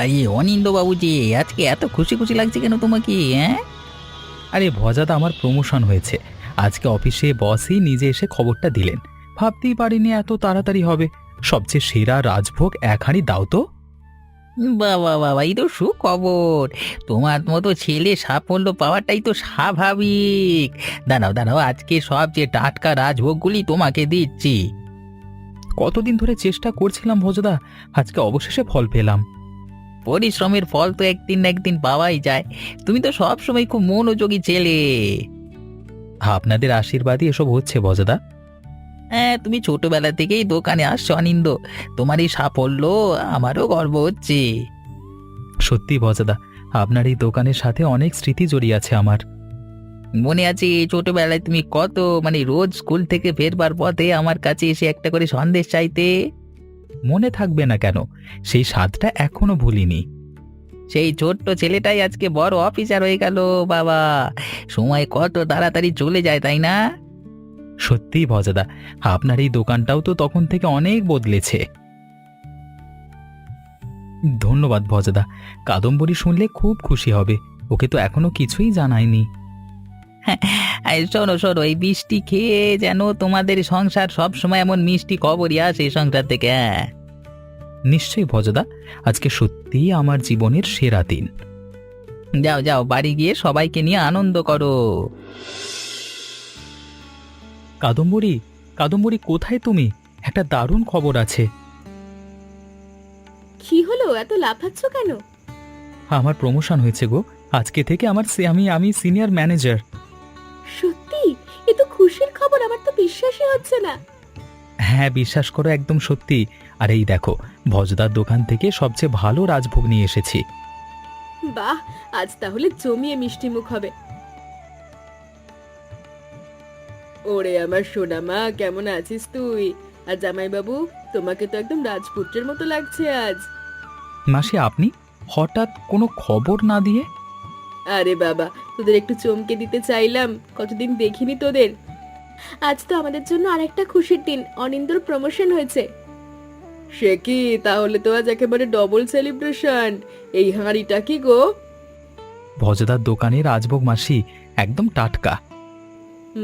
আরে অনিন্দ বাবু যে আজকে এত খুশি খুশি লাগছে কেন তোমাকে? হ্যাঁ, আরে ভজাদা, আমার প্রমোশন হয়েছে। আজকে অফিসে বসই নিজে এসে খবরটা দিলেন। ভাবতেই পারিনি এত তাড়াতাড়ি হবে। সবচেয়ে সেরা রাজভোগ এক হাঁড়ি দাও তো। বাবা বাবা, এই তো সুখবর। তোমার মতো ছেলে সাফল্য পাওয়াটাই তো স্বাভাবিক। দাঁড়াও দাঁড়াও, আজকে সবচেয়ে টাটকা রাজভোগগুলি তোমাকে দিচ্ছি। কতদিন ধরে চেষ্টা করছিলাম ভজদা, আজকে অবশেষে ফল পেলাম। পরিশ্রমের ফল তো একদিন না একদিন পাওয়াই যায়। তুমি তো সব সময় খুব মনোযোগী ছেলে। আপনাদের আশীর্বাদই এসব হচ্ছে ভজদা। হ্যাঁ, তুমি ছোটবেলা থেকেই দোকানে আসছো অনিন্দ। তোমার এই সাফল্য আমারও গর্ব হচ্ছে। সত্যি ভজদা, আপনার এই দোকানের সাথে অনেক স্মৃতি জড়িয়ে আছে আমার। মনে আছে ছোটবেলায় তুমি কত রোজ স্কুল থেকে ফেরবার পথে আমার কাছে এসে একটা করে সন্দেশ চাইতে? মনে থাকবে না কেন, সেই স্বাদটা এখনো ভুলিনি। সেই ছোট্ট ছেলেটাই আজকে বড় অফিসার হয়ে গেল। বাবা, সময় কত তাড়াতাড়ি চলে যায়, তাই না? সত্যিই ভজদা, আপনার এই দোকানটাও তো তখন থেকে অনেক বদলেছে। ধন্যবাদ ভজদা। কাদম্বরী শুনলে খুব খুশি হবে। ওকে তো এখনো কিছুই জানায়নি। এই শোনো শোনো, এই বৃষ্টি খেয়ে যেন তোমাদের সংসার সব সময় এমন মিষ্টি খবরই আসে সংসার থেকে। হ্যাঁ, নিশ্চয়ই ভজদা, আজকে সত্যিই আমার জীবনের সেরা দিন। যাও যাও, বাড়ি গিয়ে সবাইকে নিয়ে আনন্দ করো। কাদম্বরী, কাদম্বরী কোথায় তুমি? একটা দারুণ খবর আছে। কি হলো, এত লাফাচ্ছ কেন? আমার প্রমোশন হয়েছে গো। আজকে থেকে আমি আমি সিনিয়র ম্যানেজার। সত্যি? এ তো খুশির খবর, আমার তো বিশ্বাসই হচ্ছে না। হ্যাঁ, বিশ্বাস করো, একদম সত্যি। আর এই দেখো, ভজদার দোকান থেকে সবচেয়ে ভালো রাজভোগ নিয়ে এসেছি। বাহ, আজ তাহলে জমিয়ে মিষ্টি মুখ হবে। ওরে আমার সোনা মা, কেমন আছিস তুই? আর জামাই বাবু, তোমাকে তো একদম রাজপুত্রের মতো লাগছে আজ। মাসি, আপনি হঠাৎ কোনো খবর না দিয়ে? আরে বাবা, তোদের একটু চমকে দিতে চাইলাম, কতদিন দেখিনি তোদের। আজ তো আমাদের জন্য আরেকটা খুশির দিন, অনিন্দর প্রমোশন হয়েছে। সে কি, তাহলে তো আজ একেবারে ডবল সেলিব্রেশন। এই হাঁড়িটা কি গো? ভজদার দোকানে রাজভোগ মাসি, একদম টাটকা।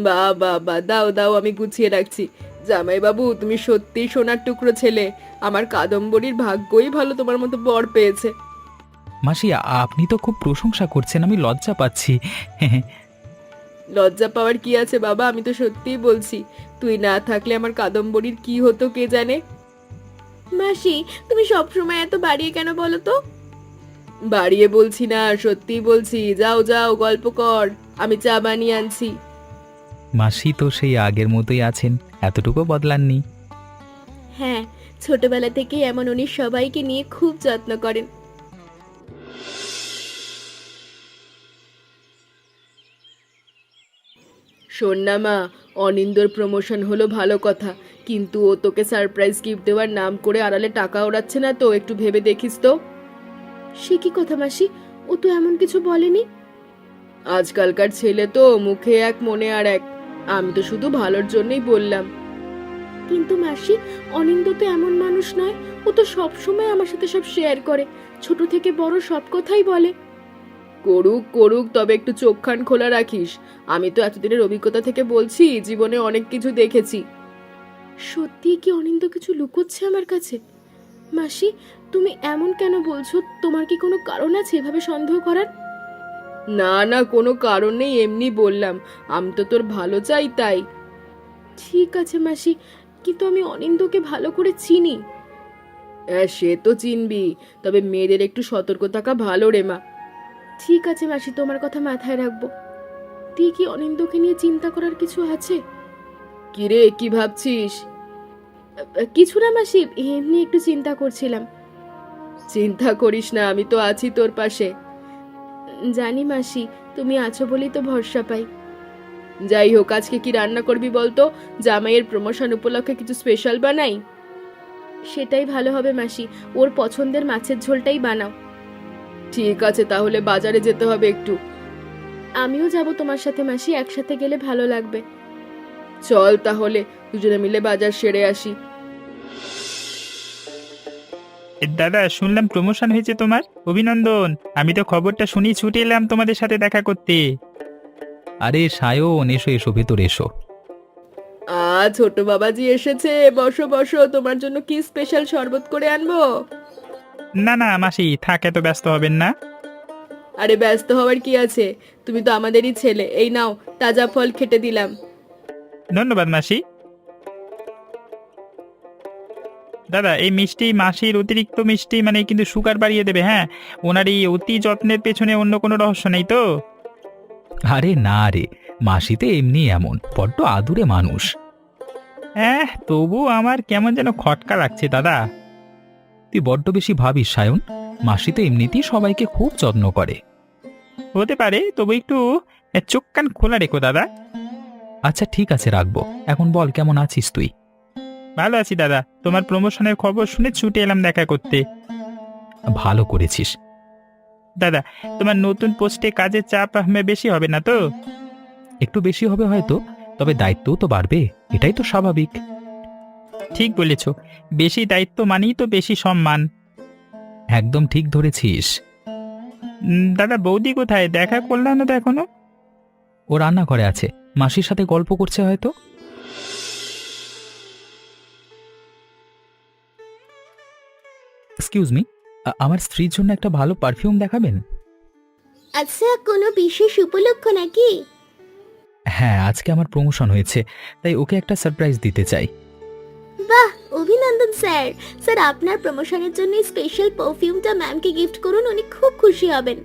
বা বা বা, দাও দাও, আমি গুছিয়ে রাখছি। জামাই বাবু, তুমি সত্যি সোনার টুকরো ছেলে। আমার কাদম্বরীর ভাগ্যই ভালো তোমার মতো বর পেয়েছে। মাসি, আপনি তো খুব প্রশংসা করছেন, আমি লজ্জা পাচ্ছি। লজ্জা পাওয়ার কি আছে বাবা, আমি তো সত্যিই বলছি। তুই না থাকলে আমার কাদম্বরীর কি হতো কে জানে। মাসি, তুমি সবসময় এত বাড়িয়ে কেন বলো তো? বাড়িয়ে বলছি না, সত্যিই বলছি। যাও যাও, গল্প কর, আমি চা বানিয়ে আনছি। মাসি তো সেই আগের মতোই আছেন, এতটুকু বদলাননি। হ্যাঁ, ছোটবেলা থেকেই এমন, উনি সবাইকে নিয়ে খুব যত্ন করেন। শোন না মা, অনিন্দর প্রমোশন হলো ভালো কথা, কিন্তু ও তোকে সারপ্রাইজ গিফট দেওয়ার নাম করে আড়ালে টাকা ওড়াচ্ছে না তো? একটু ভেবে দেখিস তো। সে কি কথা মাসি, ও তো এমন কিছু বলেনি। আজকালকার ছেলে তো মুখে এক মনে আর এক। আমি তো শুধু ভালোর জন্যই বললাম। কিন্তু মাসি, অনিন্দ তো এমন মানুষ নয়। ও তো সব সময় আমার সাথে সব শেয়ার করে, ছোট থেকে বড় সব কথাই বলে। করুক করুক, তবে একটু চোখ কান খোলা রাখিস। আমি তো এতদিনের অভিজ্ঞতা থেকে বলছি, জীবনে অনেক কিছু দেখেছি। সত্যি কি অনিন্দ কিছু লুকোচ্ছে আমার কাছে? মাসি, তুমি এমন কেন বলছো? তোমার কি কোনো কারণ আছে এভাবে সন্দেহ করার? না না, কোনো কারণ নেই, এমনি বললাম। আমি তো তোর ভালো চাই তাই। ঠিক আছে মাসি, কিন্তু আমি অনিন্দকে ভালো করে চিনি। হ্যাঁ, সে তো চিনবি, তবে মেয়েদের একটু সতর্ক থাকা ভালো রে মা। ঠিক আছে মাসি, তোমার কথা মাথায় রাখবো। তুই কি অনিন্দকে নিয়ে চিন্তা করার কিছু আছে? কিরে, কি ভাবছিস? কিছু না মাসি, এমনি একটু চিন্তা করছিলাম। চিন্তা করিস না, আমি তো আছি তোর পাশে। জানি মাসি, তুমি আছো বলেই তো ভরসা পাই। যাই হোক, আজকে কি রান্না করবি বলতো? জামাইয়ের প্রমোশন উপলক্ষে কিছু স্পেশাল বানাই। সেটাই ভালো হবে মাসি, ওর পছন্দের মাছের ঝোলটাই বানাও। ঠিক আছে, তাহলে বাজারে যেতে হবে একটু। আমিও যাব তোমার সাথে মাসি, একসাথে গেলে ভালো লাগবে। চল তাহলে দুজনে মিলে বাজার সেরে আসি। দাদা শুনলাম প্রমোশন হয়েছে তোমার, অভিনন্দন। আমি তো খবরটা শুনি ছুটে এলাম তোমাদের সাথে দেখা করতে। আরে সায়ন, এসো এসো, ভেতরে এসো। ছোট বাবাজি এসেছে, বসো বসো, তোমার জন্য কি স্পেশাল শরবত করে আনবো? না না মাসি, থাক, এত ব্যস্ত হবেন না। আরে ব্যস্ত হওয়ার কি আছে, তুমি তো আমাদেরই ছেলে। এই নাও, তাজা ফল খেটে দিলাম। ধন্যবাদ মাসি। দাদা এই মিষ্টি মাসির অতিরিক্ত মিষ্টি মানে কিন্তু সুগার বাড়িয়ে দেবে, হ্যাঁ। ওনার এই অতি যত্নের পেছনে অন্য কোনো রহস্য নেই তো? আরে না রে, মাসিতে এমনি এমন বড্ড আদুরে মানুষ। হ্যাঁ, তবু আমার কেমন যেন খটকা লাগছে দাদা। তুই বড্ড বেশি ভাবিস সায়ন, মাসি তো এমনিতেই সবাইকে খুব যত্ন করে। হতে পারে, তবু একটু চোখ কান খোলা রেখো দাদা। আচ্ছা ঠিক আছে, রাখবো। এখন বল, কেমন আছিস তুই? ভালো আছি দাদা, তোমার প্রমোশনের খবর শুনে ছুটে এলাম দেখা করতে। ভালো করেছিস। দাদা তোমার নতুন পোস্টে কাজের চাপ বেশি হবে না তো? একটু বেশি হবে হয়তো, তবে দায়িত্বও তো বাড়বে, এটাই তো স্বাভাবিক। ঠিক বলেছ, বেশি দায়িত্ব মানেই তো বেশি সম্মান। একদম ঠিক ধরেছিস। দাদা বৌদি কোথায়, দেখা করলাম না তো এখনো? ও রান্নাঘরে আছে, মাসির সাথে গল্প করছে হয়তো। এক্সকিউজ মি, আমার স্ত্রীর জন্য একটা ভালো পারফিউম দেখাবেন? আচ্ছা, কোনো বিশেষ উপলক্ষ নাকি? হ্যাঁ, আজকে আমার প্রমোশন হয়েছে, তাই ওকে একটা সারপ্রাইজ দিতে চাই। বাহ, অভিনন্দন স্যার। স্যার, আপনার প্রমোশনের জন্য স্পেশাল পারফিউমটা ম্যামকে গিফট করুন, উনি খুব খুশি হবেন।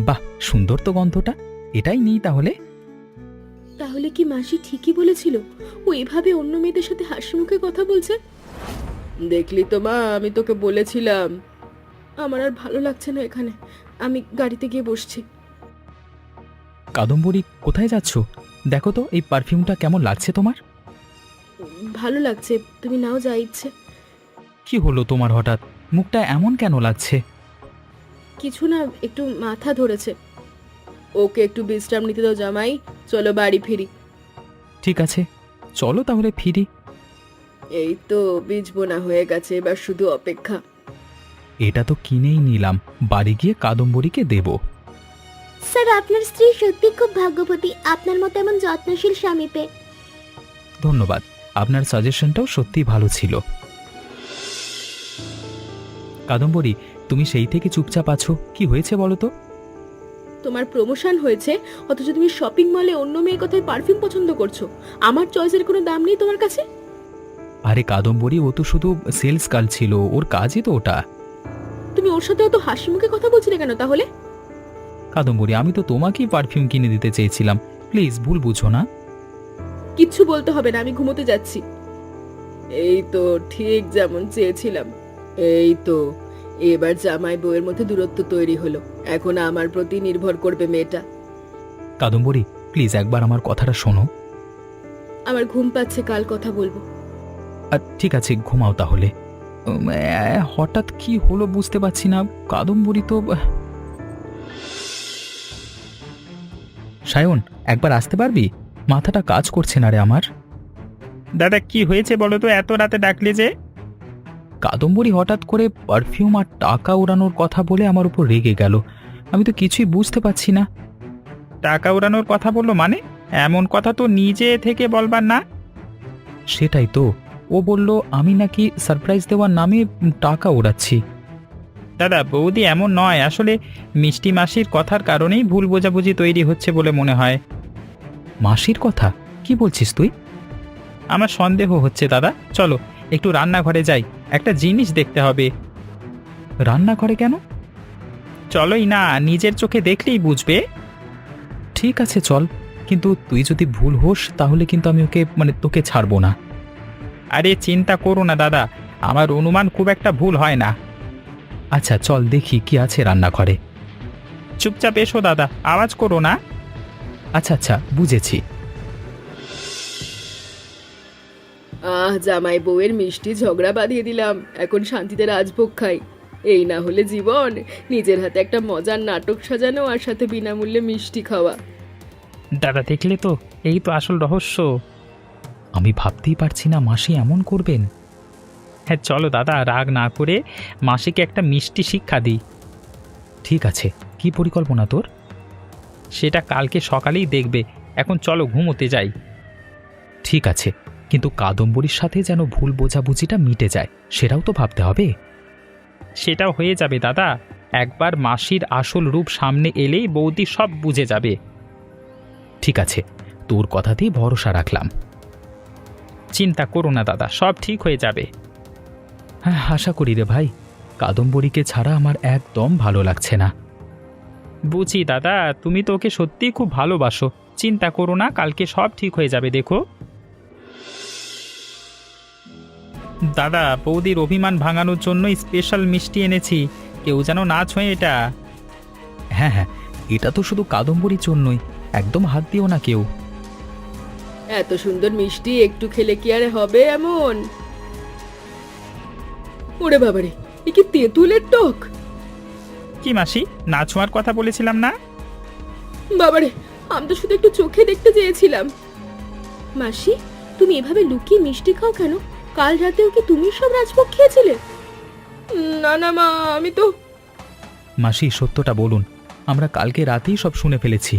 বাহ, সুন্দর তো গন্ধটা, এটাই নিই তাহলে। তাহলে কি মাসি ঠিকই বলেছিল? ও এভাবে অন্য মেয়েদের সাথে হাসি মুখে কথা বলছে? দেখলি তো মা, আমি তোকে বলেছিলাম। আমার আর ভালো লাগছে না এখানে, আমি গাড়িতে গিয়ে বসছি। কাদম্বরী, কোথায় যাচ্ছ? দেখো তো এই পারফিউমটা কেমন লাগছে তোমার। ভালো লাগছে, তুমি নাও, যা ইচ্ছে। কি হলো তোমার হঠাৎ, মুখটা এমন কেন লাগছে? কিছু না, একটু মাথা ধরেছে। ওকে একটু বিশ্রাম নিতে দাও জামাই, চলো বাড়ি ফিরি। ঠিক আছে, চলো তাহলে ফিরি। এই তো বীজ বোনা হয়ে গেছে, এবার শুধু অপেক্ষা। এটা তো কিনেই নিলাম, বাড়ি গিয়ে কাদম্বরীকে দেব। স্যার, আপনার স্ত্রী সত্যি খুব ভাগ্যবতী আপনার মতো এমন যত্নশীল স্বামী পেয়ে। ধন্যবাদ, আপনার সাজেশনটাও সত্যি ভালো ছিল। কাদম্বরী, তুমি সেই থেকে চুপচাপ আছো, কি হয়েছে বলো তো? তোমার প্রমোশন হয়েছে, অথচ তুমি শপিং মলে অন্য মেয়ের কথায় পারফিউম পছন্দ করছো। আমার চয়েসের কোনো দাম নেই তোমার কাছে? আরে কাদম্বরী, ও তো শুধু সেলস গার্ল ছিল, ওর কাজই তো ওটা। তুমি ওর সাথে অত হাসি মুখে কথা বলছিলে কেন তাহলে? কাদম্বরী, আমি তো তোমাকেই পারফিউম কিনে দিতে চেয়েছিলাম, প্লিজ ভুল বুঝো না। কিচ্ছু বলতে হবে না, আমি ঘুমোতে যাচ্ছি। এই তো ঠিক যেমন চেয়েছিলাম। এই তো এবার জামাই বউয়ের মধ্যে দূরত্ব তৈরি হলো, এখন আমার প্রতি নির্ভর করবে মেয়েটা। কাদম্বরী, প্লিজ একবার আমার কথাটা শোনো। আমার ঘুম পাচ্ছে, কাল কথা বলবো। ঠিক আছে, ঘুমাও তাহলে। হঠাৎ কি হলো বুঝতে পারছি না, কাদম্বরী তো। সায়ন, একবার আসতে পারবি? মাথাটা কাজ করছে না রে আমার। দাদা কি হয়েছে বলো তো, এত রাতে ডাকলে যে? কাদম্বরী হঠাৎ করে পারফিউম আর টাকা উড়ানোর কথা বলে আমার উপর রেগে গেল, আমি তো কিছুই বুঝতে পারছি না। টাকা উড়ানোর কথা বললো মানে? এমন কথা তো নিজে থেকে বলবার না। সেটাই তো, ও বলল আমি নাকি সারপ্রাইজ দেওয়ার নামে টাকা উড়াচ্ছি। দাদা বৌদি এমন নয়, আসলে মিষ্টি মাসির কথার কারণেই ভুল বোঝাবুঝি তৈরি হচ্ছে বলে মনে হয়। মাসির কথা কি বলছিস তুই? আমার সন্দেহ হচ্ছে দাদা, চলো একটু রান্নাঘরে যাই, একটা জিনিস দেখতে হবে। রান্নাঘরে কেন? চলোই না, নিজের চোখে দেখলেই বুঝবে। ঠিক আছে চল, কিন্তু তুই যদি ভুল হোস তাহলে কিন্তু আমি ওকে তোকে ছাড়বো না। আরে চিন্তা করো না দাদা, আমার অনুমান খুব একটা ভুল হয় না। আচ্ছা চল দেখি কি আছে রান্নাঘরে। চুপচাপ এসো দাদা, আওয়াজ করো না। আচ্ছা আচ্ছা, বুঝেছি। জামাই বউয়ের মিষ্টি ঝগড়া বাঁধিয়ে দিলাম, এখন শান্তিতে রাজভোগ খাই। এই না হলে জীবন, নিজের হাতে একটা মজার নাটক সাজানো আর সাথে বিনামূল্যে মিষ্টি খাওয়া। দাদা দেখলে তো, এই তো আসল রহস্য। আমি ভাবতেই পারছি না মাসি এমন করবেন। হ্যাঁ চলো দাদা, রাগ না করে মাসিকে একটা মিষ্টি শিক্ষা দিই। ঠিক আছে, কি পরিকল্পনা তোর? সেটা কালকে সকালেই দেখবে, এখন চলো ঘুমোতে যাই। ঠিক আছে, কিন্তু কাদম্বরীর সাথে যেন ভুল বোঝাবুঝিটা মিটে যায়, সেটাও তো ভাবতে হবে। সেটাও হয়ে যাবে দাদা, একবার মাসির আসল রূপ সামনে এলেই বৌদি সব বুঝে যাবে। ঠিক আছে, তোর কথাতেই ভরসা রাখলাম। চিন্তা করো না দাদা, সব ঠিক হয়ে যাবে। হ্যাঁ, আশা করি রে ভাই। কাদম্বরীকে ছাড়া আমার একদম ভালো লাগছে না। বুঝি দাদা, তুমি তো ওকে সত্যিই খুব ভালোবাসো। চিন্তা করো না, কালকে সব ঠিক হয়ে যাবে দেখো। দাদা, বৌদির অভিমান ভাঙানোর জন্য স্পেশাল মিষ্টি এনেছি, কেউ যেন না ছোঁয় এটা। হ্যাঁ হ্যাঁ, এটা তো শুধু কাদম্বরীর জন্যই, একদম হাত দিও না কেউ। এত সুন্দর মিষ্টি একটু খেলে কি আর হবে এমন? ওরে বাবারে, এ কি তেঁতুলের টক! কি মাসি, না ছোঁয়ার কথা বলেছিলাম না? বাবারে, আমি তো শুধু একটু চোখে দেখতে চেয়েছিলাম। মাসি, তুমি এভাবে লুকিয়ে মিষ্টি খাও কেন? কাল রাতেও কি তুমি সব রাজভোগ খেয়েছিলে? না না মা, আমি তো... মাসি, সত্যটা বলুন, আমরা কালকে রাতেই সব শুনে ফেলেছি।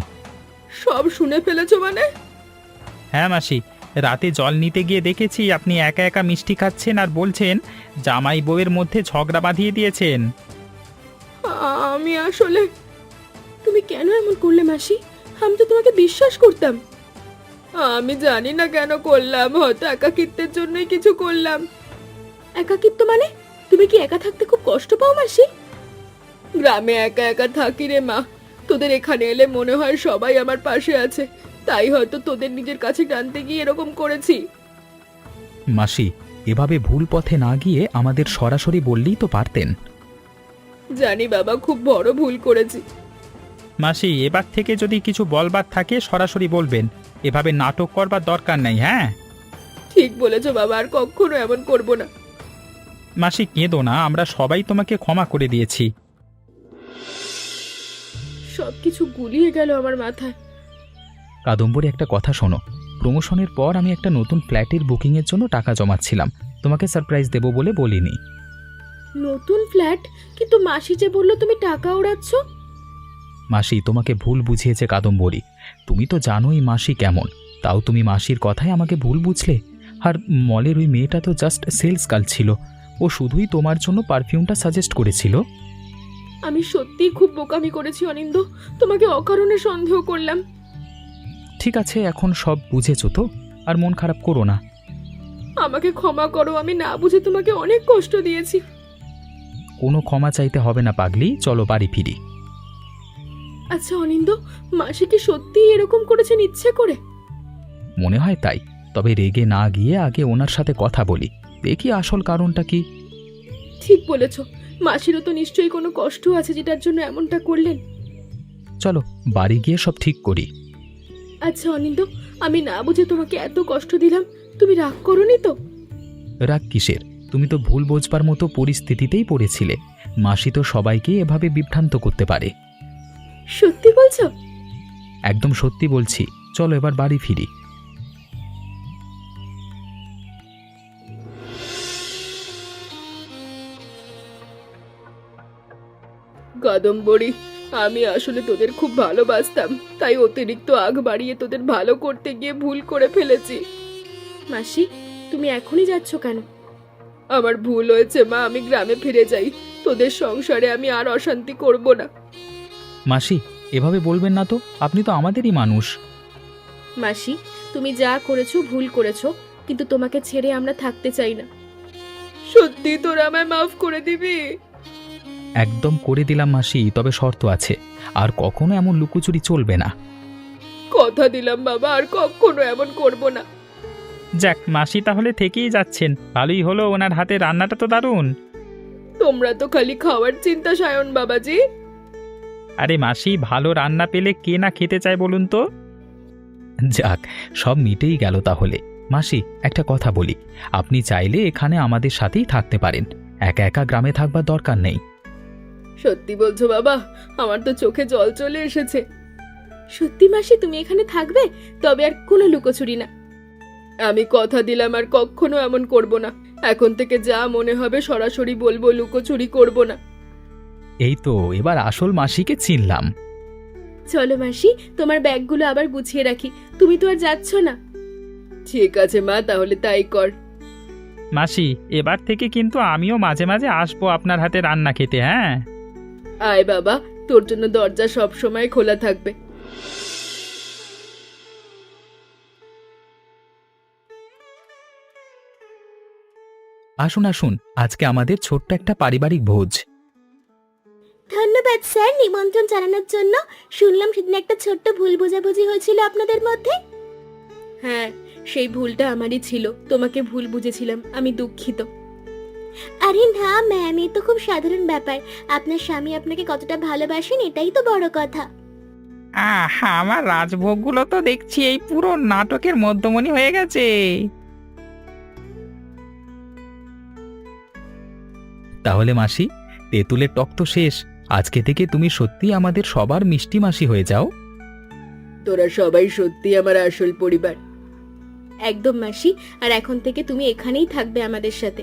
সব শুনে ফেলেছো মানে? হ্যাঁ মাসি, রাতে জল নিতে গিয়ে দেখেছি আপনি একা একা মিষ্টি খাচ্ছেন আর বলছেন জামাই বউয়ের মধ্যে ঝগড়া বাঁধিয়ে দিয়েছেন। আমি আসলে... তুমি কেন এমন করলে মাসি? আমি তো তোমাকে বিশ্বাস করতাম। আমি জানি না কেন করলাম, হয়তো একাকিত্বের জন্যই কিছু করলাম। একাকিত্ব মানে? তুমি কি একা থাকতে খুব কষ্ট পাও মাসি? গ্রামে একা একা থাকি রে মা, তোদের এখানে এলে মনে হয় সবাই আমার পাশে আছে, তাই হয়তো তোদের নিজের কাছে টানতে গিয়ে এরকম করেছি। মাসি, এভাবে ভুল পথে না গিয়ে আমাদের সরাসরি বললেই তো পারতেন। জানি বাবা, খুব বড় ভুল করেছি। মাসি, এবার থেকে যদি কিছু বলবার থাকে সরাসরি বলবেন, এভাবে নাটক করবার দরকার নেই। হ্যাঁ ঠিক বলেছো বাবা, আর কখনো এমন করব না। মাসি কেঁদো না, আমরা সবাই তোমাকে ক্ষমা করে দিয়েছি। সবকিছু গুলিয়ে গেল আমার মাথায়। কাদম্বরী, একটা কথা শোনো, প্রমোশনের পর আমি একটা নতুন ফ্ল্যাটের বুকিংয়ের জন্য টাকা জমাচ্ছিলাম, তোমাকে সারপ্রাইজ দেব বলে বলিনি। নতুন ফ্ল্যাট? কিন্তু মাসি যে বললো তুমি টাকা ওড়াচ্ছ। মাসি তোমাকে ভুল বুঝিয়েছে কাদম্বরী, তুমি তো জানোই মাসি কেমন, তাও তুমি মাসির কথায় আমাকে ভুল বুঝলে। আর মলের ওই মেয়েটা তো জাস্ট সেলস গার্ল ছিল, ও শুধুই তোমার জন্য পারফিউমটা সাজেস্ট করেছিল। আমি সত্যিই খুব বোকামি করেছি অনিন্দ, তোমাকে অকারণে সন্দেহ করলাম। ঠিক আছে, এখন সব বুঝেছো তো, আর মন খারাপ করো না। আমাকে ক্ষমা করো, আমি না বুঝে তোমাকে অনেক কষ্ট দিয়েছি। কোনো ক্ষমা চাইতে হবে না পাগলি, চলো বাড়ি ফিরি। আচ্ছা অনিন্দ, মাসি কি সত্যিই এরকম করেছেন ইচ্ছে করে? মনে হয় তাই, তবে রেগে না গিয়ে আগে ওনার সাথে কথা বলি, দেখি আসল কারণটা কি। ঠিক বলেছ, মাসিরও তো নিশ্চয়ই কোনো কষ্ট আছে যেটার জন্য এমনটা করলেন। চলো বাড়ি গিয়ে সব ঠিক করি। আচ্ছা অনিন্দ, আমি না বুঝে তোমাকে এত কষ্ট দিলাম, তুমি রাগ করোনি তো? রাগ কিসের, তুমি তো ভুল বোঝবার মতো পরিস্থিতিতেই পড়েছিলে, মাসি তো সবাইকে এভাবে বিভ্রান্ত করতে পারে। সত্যি বলছো? একদম সত্যি বলছি, চলো এবার বাড়ি ফিরি। কাদম্বরী, আমি আসলে তোদের খুব ভালোবাসতাম, তাই অতিরিক্ত আগ বাড়িয়ে তোদের ভালো করতে গিয়ে ভুল করে ফেলেছি। মাসি, তুমি এখনই যাচ্ছ কেন? আমার ভুল হয়েছে মা, আমি গ্রামে ফিরে যাই, তোদের সংসারে আমি আর অশান্তি করব না। মাসি, এভাবে বলবেন না তো, আপনি তো আমাদেরই মানুষ। মাসি, তুমি যা করেছো ভুল করেছো, কিন্তু তোমাকে ছেড়ে আমরা থাকতে চাই না। সত্যি তোরা আমায় মাফ করে দিবি? একদম করে দিলাম মাসি, তবে শর্ত আছে, আর কখনো এমন লুকোচুরি চলবে না। কথা দিলাম বাবা, আর কখনো এমন করব না। যাক, মাসি তাহলে থেকেই যাচ্ছেন, ভালোই হলো, ওনার হাতে রান্নাটা তো দারুণ। তোমরা তো খালি খাওয়ার চিন্তা সায়ন বাবাজি। আরে মাসি, ভালো রান্না পেলে কে না খেতে চায় বলুন তো? যাক, সব মিটেই গেল তাহলে। মাসি, একটা কথা বলি, আপনি চাইলে এখানে আমাদের সাথেই থাকতে পারেন, একা একা গ্রামে থাকবার দরকার নেই। সত্যি বলছো বাবা? আমার তো চোখে জল চলে এসেছে। সত্যি মাসি, তুমি এখানে থাকবে? তবে আর কোনো লুকোচুরি না। আমি কথা দিলাম আর কখনো এমন করব না। এখন থেকে যা মনে হবে সরাসরি বলবো, লুকোচুরি করব না। এই তো এবার আসল মাসিকে চিনলাম। চলো মাসি, তোমার ব্যাগগুলো আবার গুছিয়ে রাখি। তুমি তো আর যাচ্ছ না। ঠিক আছে মা, তাহলে তাই কর। মাসি, এবার থেকে কিন্তু আমিও মাঝে মাঝে আসবো আপনার হাতে রান্না খেতে, হ্যাঁ? আয় বাবা, তোর জন্য দরজা সব সময় খোলা থাকবে। আসুন আসুন, আজকে আমাদের ছোট্ট একটা পারিবারিক ভোজ। ধন্যবাদ স্যার নিমন্ত্রণ জানানোর জন্য। শুনলাম সেদিন একটা ছোট্ট ভুল বোঝাবুঝি হয়েছিল আপনাদের মধ্যে। হ্যাঁ, সেই ভুলটা আমারই ছিল। তোমাকে ভুল বুঝেছিলাম, আমি দুঃখিত। আরে না ম্যাম, এ তো খুব সাধারণ ব্যাপার। আপনার স্বামী আপনাকে কতটা ভালোবাসেন এটাই তো বড় কথা। আমার রাজভোগগুলো তো দেখছি এই পুরো নাটকের মধ্যমণি হয়ে গেছে। তাহলে মাসি, তেঁতুলের টক তো শেষ। আজকে থেকে তুমি সত্যি আমাদের সবার মিষ্টি মাসি হয়ে যাও। তোরা সবাই সত্যি আমার আসল পরিবার। একদম মাসি, আর এখন থেকে তুমি এখানেই থাকবে আমাদের সাথে।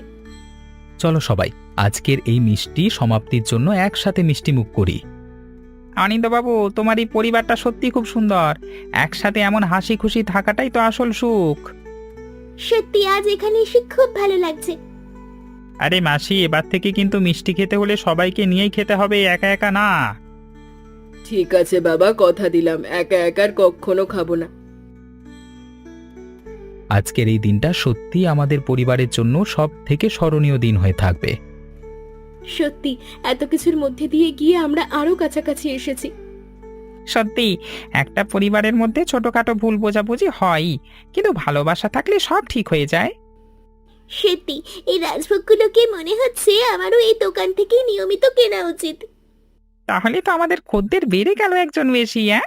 চলো সবাই আজকের এই মিষ্টি সমাপ্তির জন্য একসাথে মিষ্টি মুখ করি। অনিন্দবাবু, তোমার এই পরিবারটা সত্যি খুব সুন্দর। একসাথে এমন হাসি খুশি থাকাটাই তো আসল সুখ। সত্যি আজ এখানে এসে খুব ভালো লাগছে। আরে মাসি, এবার থেকে কিন্তু মিষ্টি খেতে হলে সবাইকে নিয়েই খেতে হবে, একা একা না। ঠিক আছে বাবা, কথা দিলাম একা একা আর কখনো খাবো না। আজকের এই দিনটা সত্যি আমাদের পরিবারের জন্য সব থেকে স্মরণীয় দিন হয়ে থাকবে। সত্যি এত কিছুর মধ্যে দিয়ে গিয়ে আমরা আরো কাছাকাছি এসেছি। সত্যি, একটা পরিবারের মধ্যে ছোটখাটো ভুল বোঝাবুঝি হয়, কিন্তু ভালোবাসা থাকলে সব ঠিক হয়ে যায়। সত্যি এই রাজভোগগুলোকে মনে হচ্ছে আমারও এই দোকান থেকেই নিয়মিত কেনা উচিত। তাহলে তো আমাদের খদ্দের বেড়ে গেল একজন বেশি, হ্যাঁ?